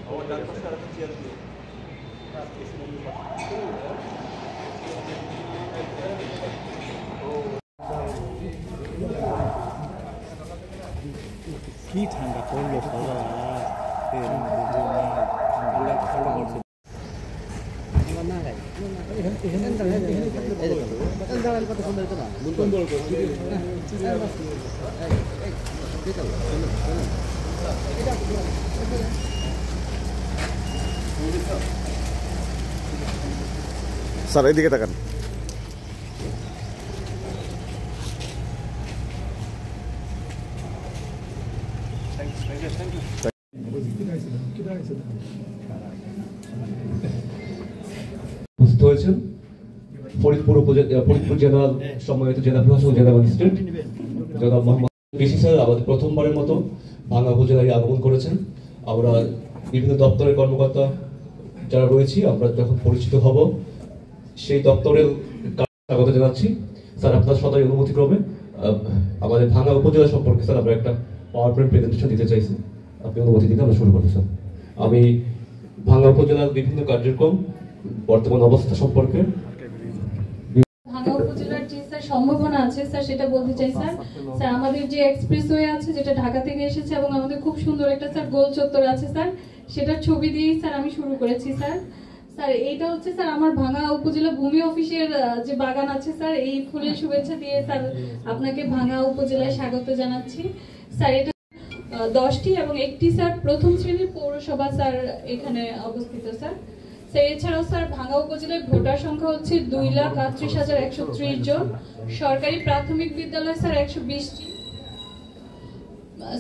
কি ঠান্ডা পড়লো সবাই স্যার এইদিকে তাকান। উপস্থিত হয়েছেন ফরিদপুর জেলা সম্মানিত জেলা প্রশাসক জেলা ম্যাজিস্ট্রেট জনাব মোহাম্মদ কৃষি স্যার আমাদের প্রথমবারের মতো ভাঙ্গা উপজেলায় আগমন করেছেন। আমরা বিভিন্ন দপ্তরের কর্মকর্তা যারা রয়েছি আমরা যখন পরিচিত হব সেই দপ্তরের স্বাগত জানাচ্ছি। স্যার আপনার সদয় অনুমতি ক্রমে আমাদের ভাঙ্গা উপজেলা সম্পর্কে স্যার আমরা একটা পাওয়ার পয়েন্ট প্রেজেন্টেশন দিতে চাইছি, আপনি অনুমতি দিলে আমরা শুরু করতে স্যার। আমি ভাঙ্গা উপজেলার বিভিন্ন কার্যক্রম বর্তমান অবস্থা সম্পর্কে ভাঙ্গা উপজেলার যে স্যার সম্ভাবনা আছে স্যার সেটা বলতে চাই স্যার। স্যার আমাদের যে এক্সপ্রেসওয়ে আছে যেটা ঢাকা থেকে এসেছে এবং আমাদের খুব সুন্দর একটা স্যার গোল চত্বর আছে স্যার, সেটার ছবি দিয়েই স্যার আমি শুরু করেছি স্যার। স্যার এইটা হচ্ছে স্যার আমার ভাঙ্গা উপজেলা ভূমি অফিসের যে বাগান আছে স্যার, এই ফুলের শুভেচ্ছা দিয়ে স্যার আপনাকে ভাঙ্গা উপজেলায় স্বাগত জানাচ্ছি স্যার। এটা 10টি এবং একটি স্যার প্রথম শ্রেণীর পৌরসভা স্যার এখানে অবস্থিত স্যার। এছাড়াও স্যার ভাঙ্গা উপজেলায় ভোটার সংখ্যা হচ্ছে 2,38,130 জন। সরকারি প্রাথমিক বিদ্যালয় স্যার 120টি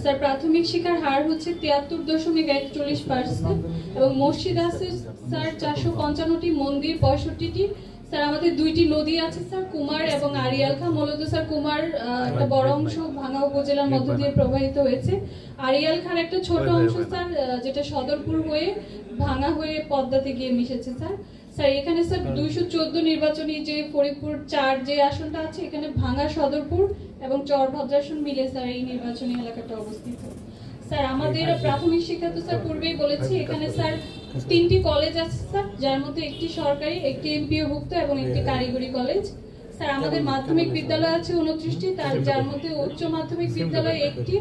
স্যার। প্রাথমিক শিক্ষার হার হচ্ছে 73.41% এবং মসজিদ আছে স্যার 455টি, মন্দির 65টি স্যার। আমাদের 2টি নদী আছে স্যার, কুমার এবং আড়িয়ালখা। মূলত স্যার কুমার একটা বড় অংশ ভাঙ্গা উপজেলার মধ্য দিয়ে প্রবাহিত হয়েছে। আড়িয়ালখার একটা ছোট অংশ স্যার যেটা সদরপুর হয়ে ভাঙ্গা হয়ে পদ্মাতে গিয়ে মিশেছে স্যার। স্যার এখানে স্যার 214 নির্বাচনী যে ফরিদপুর 4 যে আসনটা আছে, এখানে ভাঙ্গা, সদরপুর এবং চরভদ্রাসন মিলে স্যার এই নির্বাচনী এলাকাটা অবস্থিত স্যার। আমাদের প্রাথমিক শিক্ষা তো স্যার পূর্বেই বলেছি, এখানে স্যার 3টি কলেজ আছে স্যার, যার মধ্যে একটি সরকারি, একটি এমপিও ভুক্ত এবং একটি কারিগরি কলেজ স্যার। আমাদের মাধ্যমিক বিদ্যালয় আছে 29টি, যার মধ্যে উচ্চ মাধ্যমিক বিদ্যালয় একটি,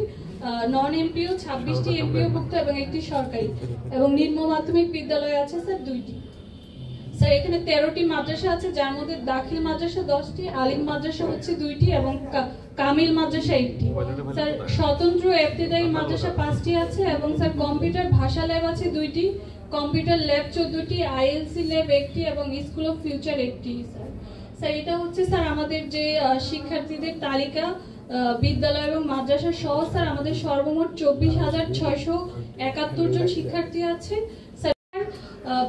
নন এমপিও 26টি, এমপিও ভুক্ত এবং একটি সরকারি, এবং নিম্ন মাধ্যমিক বিদ্যালয় আছে স্যার 2টি স্যার। এখানে 13টি মাদ্রাসা আছে, যার মধ্যে দাখিল মাদ্রাসা 10টি, আলিম মাদ্রাসা হচ্ছে 2টি এবং কামিল মাদ্রাসা 1টি স্যার। স্বতন্ত্র ইবতেদায়ী মাদ্রাসা 5টি আছে এবং স্যার কম্পিউটার ভাষা ল্যাব আছে 2টি, কম্পিউটার ল্যাব 14টি, আইএলসি ল্যাব 1টি এবং স্কুল অফ ফিউচার 1টি স্যার। স্যার এটা হচ্ছে স্যার আমাদের যে শিক্ষার্থীদের তালিকা, বিদ্যালয় এবং মাদ্রাসা সহ স্যার আমাদের সর্বমোট 24,671 জন শিক্ষার্থী আছে স্যার।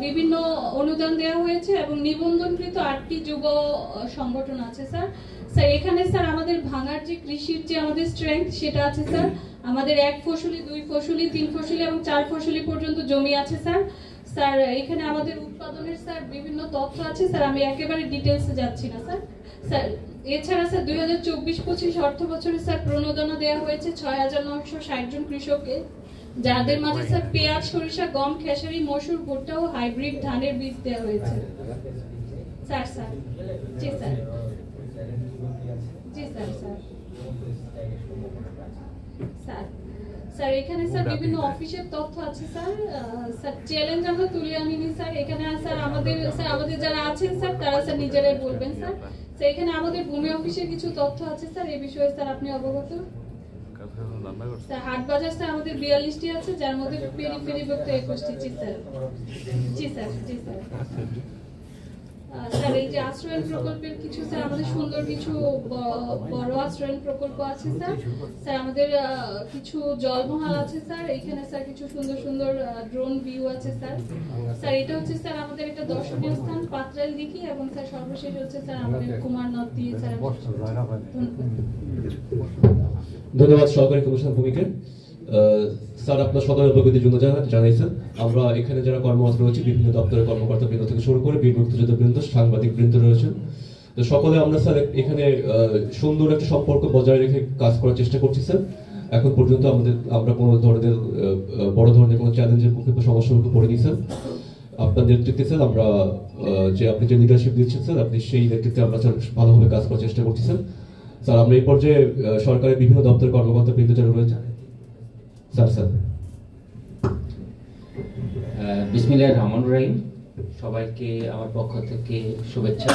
বিভিন্ন অনুদান দেওয়া হয়েছে এবং নিবন্ধনকৃত 8টি যুব সংগঠন আছে স্যার। স্যার এখানে স্যার আমাদের ভাঙার যে কৃষির যে আমাদের স্ট্রেংথ সেটা আছে স্যার। আমাদের 1 ফসলি, 2 ফসলি, 3 ফসলি এবং 4 ফসলি পর্যন্ত জমি আছে স্যার। স্যার এখানে আমাদের উৎপাদনের স্যার বিভিন্ন তথ্য আছে স্যার, আমি একেবারে ডিটেইলসে যাচ্ছি না স্যার। স্যার এছাড়া স্যার 2024-25 অর্থ বছরে স্যার প্রণোদনা দেওয়া হয়েছে 6,960 জন কৃষককে, যাদের মাঝে স্যার পেঁয়াজ, সরিষা, গম, খেসারি, মসুর, ভুট্টা ও হাইব্রিড ধানের বীজ দেওয়া হয়েছে স্যার। স্যার জি স্যার, জি স্যার। স্যার স্যার স্যার এখানে স্যার বিভিন্ন অফিসের তথ্য আছে স্যার। স্যার চ্যালেঞ্জ আমরা তুলে আনিনি স্যার। এখানে স্যার আমাদের যারা আছেন স্যার তারা স্যার নিজেরাই বলবেন স্যার। স্যার এখানে আমাদের ভূমি অফিসের কিছু তথ্য আছে স্যার, এই বিষয়ে স্যার আপনি অবগত স্যার। হাট বাজার স্যার আমাদের 42টি আছে, যার মধ্যে পেরিফেরিভুক্ত 21টি। জি স্যার, জি স্যার, জি স্যার। স্যার এই যে আশ্রয়ন প্রকল্পের কিছু স্যার আমাদের সুন্দর কিছু বড় আশ্রয়ন প্রকল্প আছে স্যার। স্যার আমাদের কিছু জলমহল আছে স্যার। এখানে স্যার কিছু সুন্দর সুন্দর ড্রোন ভিউ আছে স্যার। স্যার এটা হচ্ছে স্যার আমাদের একটা দর্শনীয় স্থান পাত্রাল দিঘি এবং স্যার সর্বশেষ হচ্ছে স্যার আমাদের কুমার নদ দিয়ে স্যার। ধন্যবাদ সহকারী কমিশনার ভূমিকে। স্যার আপনার সদয় অবগতির জন্য জানাইছেন। আমরা এখানে যারা কর্মরত রয়েছে বিভিন্ন দপ্তরের কর্মকর্তা বৃন্দ থেকে শুরু করে বীর মুক্তিযোদ্ধা বৃন্দ, সাংবাদিক বৃন্দ রয়েছেন, তো সকলে আমরা স্যার এখানে সুন্দর একটা সম্পর্ক বজায় রেখে কাজ করার চেষ্টা করছি স্যার। এখন পর্যন্ত আমরা কোনো ধরনের বড় ধরনের কোনো চ্যালেঞ্জের মুখে বা সমস্যার মুখে পড়িনি স্যার। আপনার নেতৃত্বে স্যার আমরা আপনি যে লিডারশিপ দিচ্ছেন স্যার, আপনি সেই নেতৃত্বে আমরা স্যার ভালোভাবে কাজ করার চেষ্টা করছি স্যার। স্যার আমরা এই পর্যায়ে সরকারের বিভিন্ন দপ্তরের কর্মকর্তা বৃন্দ যারা রয়েছে স্যার বিসমিল্লাহির রহমানির রহিম। সবাইকে আমার পক্ষ থেকে শুভেচ্ছা।